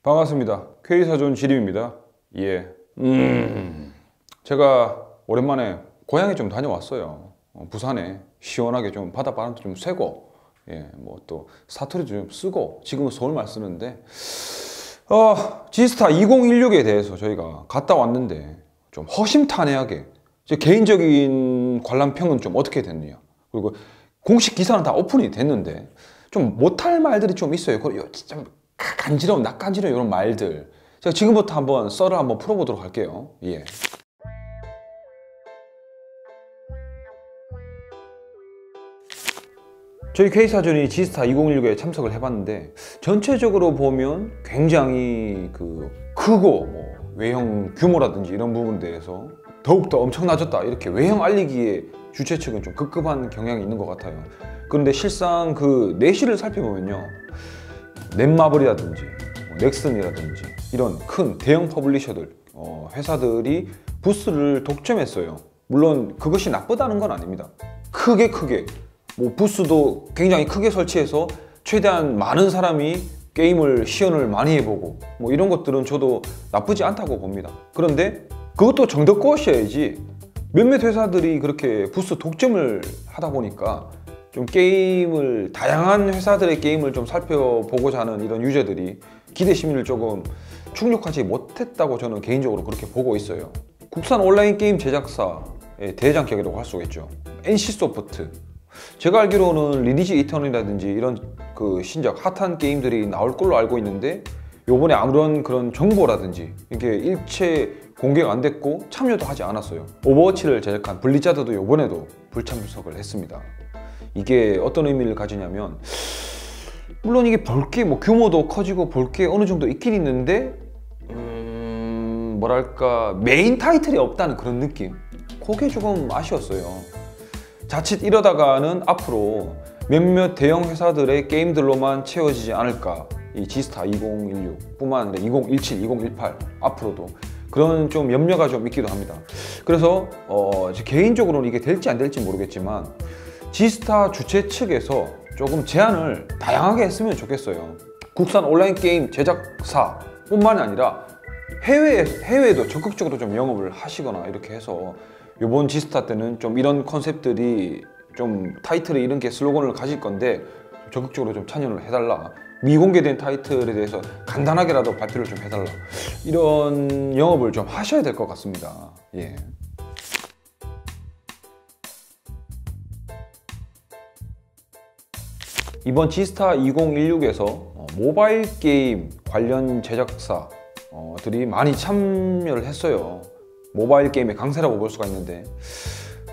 반갑습니다. K사전 지림입니다. 예. 제가 오랜만에 고향에 좀 다녀왔어요. 부산에 시원하게 좀 바닷바람도 좀 쐬고, 예, 뭐 또 사투리도 좀 쓰고, 지금은 서울말 쓰는데, 지스타 2016에 대해서 저희가 갔다 왔는데, 좀 허심탄회하게, 제 개인적인 관람평은 좀 어떻게 됐느냐. 그리고 공식 기사는 다 오픈이 됐는데, 좀 못할 말들이 좀 있어요. 진짜 간지러운, 낯간지러운 이런 말들. 제가 지금부터 한번 썰을 한번 풀어보도록 할게요. 예. 저희 K사전이 지스타 2016에 참석을 해봤는데 전체적으로 보면 굉장히 크고 외형 규모라든지 이런 부분에 대해서 더욱더 엄청나졌다, 이렇게 외형 알리기에 주최 측은 좀 급급한 경향이 있는 것 같아요. 그런데 실상 그 내실을 살펴보면요, 넷마블이라든지 넥슨이라든지 이런 큰 대형 퍼블리셔들, 회사들이 부스를 독점했어요. 물론 그것이 나쁘다는 건 아닙니다. 크게 부스도 굉장히 크게 설치해서 최대한 많은 사람이 게임을 시연을 많이 해보고 이런 것들은 저도 나쁘지 않다고 봅니다. 그런데 그것도 정덕것이어야지, 몇몇 회사들이 그렇게 부스 독점을 하다 보니까 좀 다양한 회사들의 게임을 좀 살펴보고자 하는 이런 유저들이 기대 심리를 조금 충족하지 못했다고 저는 개인적으로 그렇게 보고 있어요. 국산 온라인 게임 제작사의 대장격이라고 할 수가 있죠. NC소프트. 제가 알기로는 리니지 이터널이라든지 이런 신작 핫한 게임들이 나올 걸로 알고 있는데, 요번에 아무런 그런 정보라든지 이게 일체 공개가 안 됐고 참여도 하지 않았어요. 오버워치를 제작한 블리자드도 요번에도 불참석을 했습니다. 이게 어떤 의미를 가지냐면, 물론 이게 볼게 규모도 커지고 볼 게 어느 정도 있긴 있는데 뭐랄까 메인 타이틀이 없다는 그런 느낌, 그게 조금 아쉬웠어요. 자칫 이러다가는 앞으로 몇몇 대형 회사들의 게임들로만 채워지지 않을까. 이 지스타 2016 뿐만 아니라 2017, 2018 앞으로도 그런 좀 염려가 좀 있기도 합니다. 그래서 개인적으로는 이게 될지 안 될지 모르겠지만 지스타 주최 측에서 조금 제안을 다양하게 했으면 좋겠어요. 국산 온라인 게임 제작사 뿐만 아니라 해외에도 적극적으로 좀 영업을 하시거나 이렇게 해서 이번 지스타 때는 좀 이런 컨셉들이 좀 타이틀에 이런 게 슬로건을 가질 건데 적극적으로 좀 참여를 해달라. 미공개된 타이틀에 대해서 간단하게라도 발표를 좀 해달라. 이런 영업을 좀 하셔야 될 것 같습니다. 예. 이번 지스타 2016에서 모바일 게임 관련 제작사들이 많이 참여를 했어요. 모바일 게임의 강세라고 볼 수가 있는데,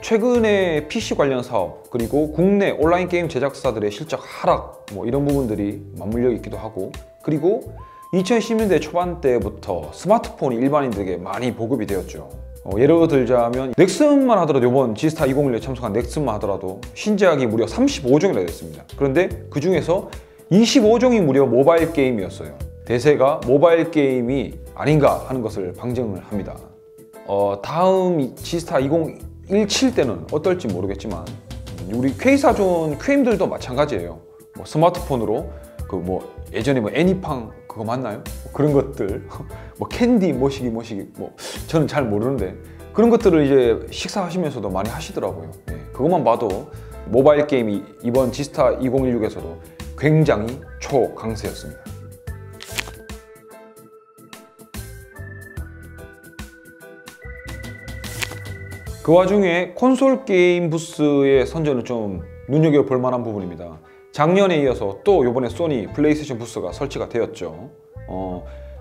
최근에 PC 관련 사업, 그리고 국내 온라인 게임 제작사들의 실적 하락 이런 부분들이 맞물려 있기도 하고, 그리고 2010년대 초반대부터 스마트폰이 일반인들에게 많이 보급이 되었죠. 예를 들자면 넥슨만 하더라도, 이번 지스타 2016에 참석한 넥슨만 하더라도 신작이 무려 35종이나 됐습니다. 그런데 그 중에서 25종이 무려 모바일 게임이었어요. 대세가 모바일 게임이 아닌가 하는 것을 방증을 합니다. 다음 지스타 2017 때는 어떨지 모르겠지만 우리 K사전 QM들도 마찬가지예요. 스마트폰으로 예전에 애니팡 그거 맞나요? 그런 것들 캔디 모시기 저는 잘 모르는데 그런 것들을 이제 식사하시면서도 많이 하시더라고요. 예, 그것만 봐도 모바일 게임이 이번 지스타 2016에서도 굉장히 초강세였습니다. 그 와중에 콘솔 게임 부스의 선전은 좀 눈여겨볼 만한 부분입니다. 작년에 이어서 또 이번에 소니 플레이스테이션 부스가 설치가 되었죠.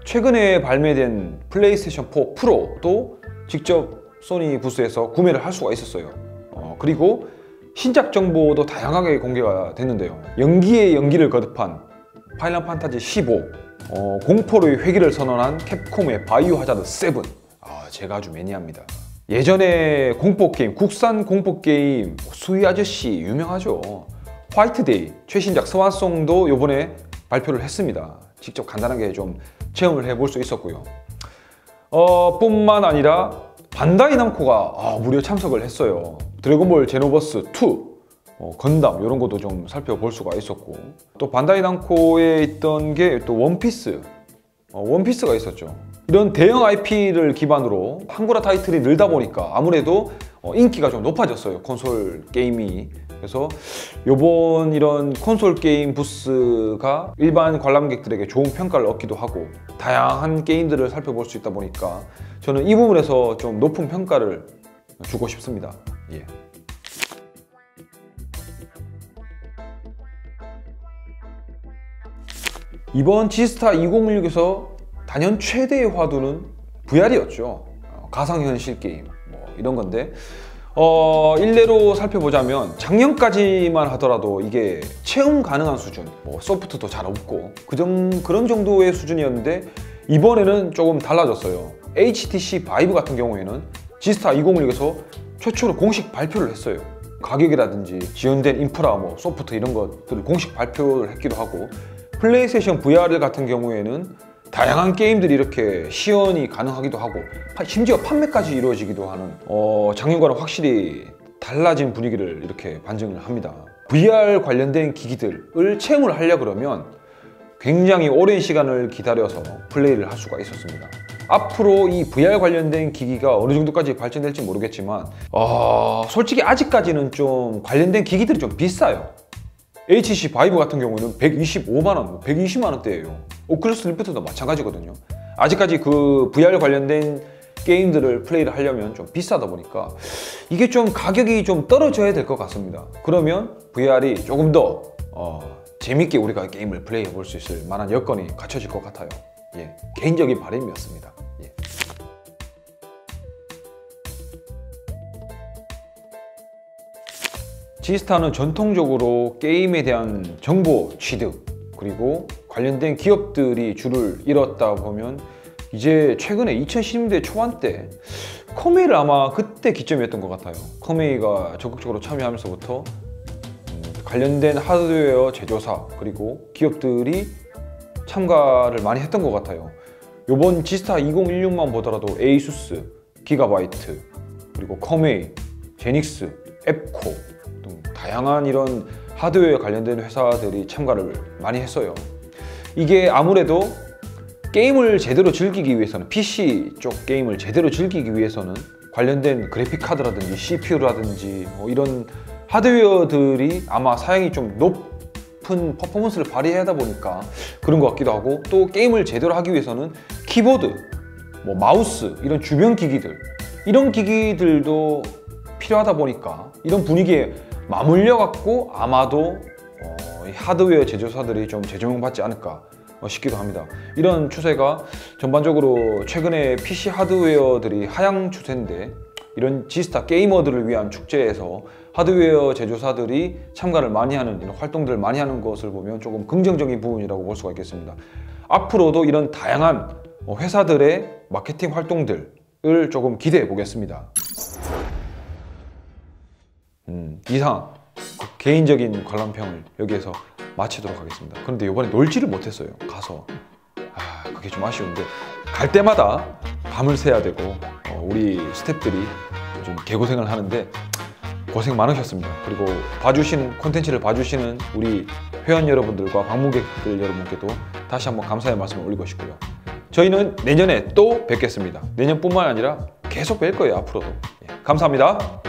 최근에 발매된 플레이스테이션 4 프로도 직접 소니 부스에서 구매를 할 수가 있었어요. 그리고 신작 정보도 다양하게 공개가 됐는데요. 연기에 연기를 거듭한 파이널 판타지 15, 공포의 회귀를 선언한 캡콤의 바이오 하자드 7. 제가 아주 매니아입니다. 예전에 공포게임, 국산 공포게임 수희 아저씨 유명하죠. 화이트데이 최신작 스완송도 이번에 발표를 했습니다. 직접 간단하게 좀 체험을 해볼 수 있었고요. 뿐만 아니라 반다이 남코가 무려 참석을 했어요. 드래곤볼 제노버스 2, 건담 이런 것도 좀 살펴볼 수가 있었고, 또 반다이 남코에 있던 게 또 원피스 원피스가 있었죠. 이런 대형 IP를 기반으로 한글화 타이틀이 늘다 보니까 아무래도 인기가 좀 높아졌어요, 콘솔 게임이. 그래서 요번 이런 콘솔 게임 부스가 일반 관람객들에게 좋은 평가를 얻기도 하고 다양한 게임들을 살펴볼 수 있다 보니까 저는 이 부분에서 좀 높은 평가를 주고 싶습니다. 예. 이번 지스타 2016에서 단연 최대의 화두는 VR이었죠. 가상현실 게임 뭐 이런 건데 일례로 살펴보자면 작년까지만 하더라도 이게 체험 가능한 수준, 뭐 소프트도 잘 없고 그런 정도의 수준이었는데 이번에는 조금 달라졌어요. HTC 바이브 같은 경우에는 지스타 2016에서 최초로 공식 발표를 했어요. 가격이라든지 지원된 인프라, 뭐 소프트 이런 것들을 공식 발표를 했기도 하고, 플레이스테이션 VR 같은 경우에는 다양한 게임들이 이렇게 시연이 가능하기도 하고 심지어 판매까지 이루어지기도 하는 작년과는 확실히 달라진 분위기를 이렇게 반증을 합니다. VR 관련된 기기들을 체험을 하려고 그러면 굉장히 오랜 시간을 기다려서 플레이를 할 수가 있었습니다. 앞으로 이 VR 관련된 기기가 어느 정도까지 발전될지 모르겠지만 솔직히 아직까지는 좀 관련된 기기들이 좀 비싸요. HTC 바이브 같은 경우는 125만원, 120만원대예요. 오큘러스 리프트도 마찬가지거든요. 아직까지 그 VR 관련된 게임들을 플레이를 하려면 좀 비싸다 보니까 이게 좀 가격이 좀 떨어져야 될 것 같습니다. 그러면 VR이 조금 더 재밌게 우리가 게임을 플레이해 볼 수 있을 만한 여건이 갖춰질 것 같아요. 예, 개인적인 바람이었습니다. 예. 지스타는 전통적으로 게임에 대한 정보 취득 그리고 관련된 기업들이 줄을 잃었다 보면 이제 최근에 2010년대 초반 때 커메이를 아마 그때 기점이었던 것 같아요. 커메이가 적극적으로 참여하면서부터 관련된 하드웨어 제조사 그리고 기업들이 참가를 많이 했던 것 같아요. 요번 지스타 2016만 보더라도 에이수스, 기가바이트, 그리고 커메이, 제닉스, 앱코 등 다양한 이런 하드웨어 관련된 회사들이 참가를 많이 했어요. 이게 아무래도 게임을 제대로 즐기기 위해서는, PC 쪽 게임을 제대로 즐기기 위해서는 관련된 그래픽 카드라든지 CPU라든지 뭐 이런 하드웨어들이 아마 사양이 좀 높은 퍼포먼스를 발휘해야 하다 보니까 그런 것 같기도 하고, 또 게임을 제대로 하기 위해서는 키보드, 뭐 마우스, 이런 주변 기기들, 이런 기기들도 필요하다 보니까 이런 분위기에 맞물려 갖고 아마도 하드웨어 제조사들이 좀 재조명받지 않을까 싶기도 합니다. 이런 추세가 전반적으로 최근에 PC 하드웨어들이 하향 추세인데, 이런 지스타 게이머들을 위한 축제에서 하드웨어 제조사들이 참가를 많이 하는, 이런 활동들을 많이 하는 것을 보면 조금 긍정적인 부분이라고 볼 수가 있겠습니다. 앞으로도 이런 다양한 회사들의 마케팅 활동들을 조금 기대해 보겠습니다. 이상 개인적인 관람평을 여기에서 마치도록 하겠습니다. 그런데 이번에 놀지를 못했어요. 가서 그게 좀 아쉬운데, 갈 때마다 밤을 새야 되고 우리 스태프들이 좀 개고생을 하는데 고생 많으셨습니다. 그리고 봐주시는 콘텐츠를 봐주시는 우리 회원 여러분들과 방문객들 여러분께도 다시 한번 감사의 말씀을 올리고 싶고요. 저희는 내년에 또 뵙겠습니다. 내년뿐만 아니라 계속 뵐 거예요, 앞으로도. 감사합니다.